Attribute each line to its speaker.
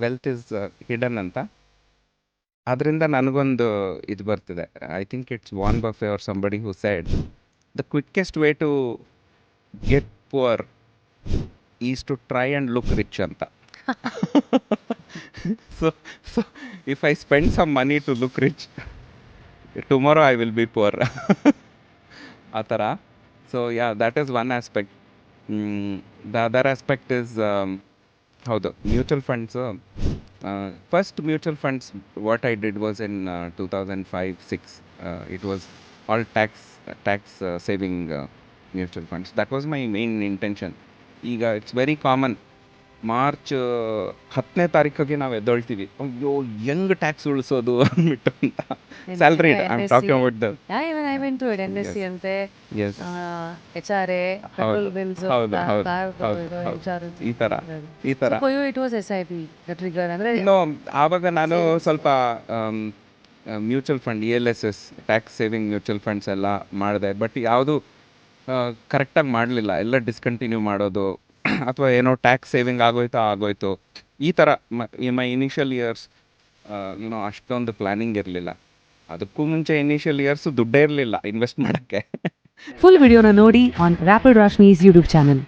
Speaker 1: Wealth is hidden ಅಂತ. ಅದರಿಂದ ನನಗೊಂದು ಇದು ಬರ್ತಿದೆ. I think it's Warren Buffett or somebody who said the quickest way to get poor is to try and look rich ಅಂತ. So so if I spend some money to look rich, tomorrow I will be poor. ಆ ಥರ. So yeah, that is one aspect. The other aspect is ಹೌದು, mutual funds. First mutual funds what I did was in 2005-6. It was all tax saving mutual funds. That was my main intention. ಈಗ it's very common. March 10ನೇ ತಾರೀಕಿಗೆ ನಾವು ಎದ್ದೊಳ್ತೀವಿ, ಅಯ್ಯೋ ಹೆಂಗ್ tax ಉಳಿಸೋದು ಅಂದ್ಬಿಟ್ಟು ಅಂತ. Salary I am talking about the
Speaker 2: Yeah, even I went to it. NSC ಅಂತೆ,
Speaker 1: S.
Speaker 2: HRA, petrol bills,
Speaker 1: ಹೌದು, ಹೌದು,
Speaker 2: car
Speaker 1: ಹೌದು, ಹೌದು.
Speaker 2: insurance.
Speaker 1: ಈ ಥರ.
Speaker 2: So for you it was SIP, the trigger. ಅಂದ್ರೆ
Speaker 1: ನೋ, ಆವಾಗ ನಾನು ಸ್ವಲ್ಪ mutual fund, ELSS, tax saving mutual funds ಎಲ್ಲ ಮಾಡಿದೆ. ಬಟ್ ಯಾವುದು ಕರೆಕ್ಟಾಗಿ ಮಾಡಲಿಲ್ಲ. ಎಲ್ಲ ಡಿಸ್ಕಂಟಿನ್ಯೂ ಮಾಡೋದು, ಅಥವಾ ಏನೋ ಟ್ಯಾಕ್ಸ್ ಸೇವಿಂಗ್ ಆಗೋಯ್ತು ಈ ಥರ. ಮೈ ಇನಿಷಿಯಲ್ ಇಯರ್ಸ್ ಅಷ್ಟೊಂದು ಪ್ಲ್ಯಾನಿಂಗ್ ಇರಲಿಲ್ಲ. ಅದಕ್ಕೂ ಮುಂಚೆ ಇನಿಷಿಯಲ್ ಇಯರ್ಸು ದುಡ್ಡೇ ಇರಲಿಲ್ಲ ಇನ್ವೆಸ್ಟ್ ಮಾಡೋಕ್ಕೆ.
Speaker 3: ಫುಲ್ ವಿಡಿಯೋನ ನೋಡಿ ಆನ್ ರ್ಯಾಪಿಡ್ ರಾಶ್ಮೀಸ್ ಯೂಟ್ಯೂಬ್ ಚಾನಲ್.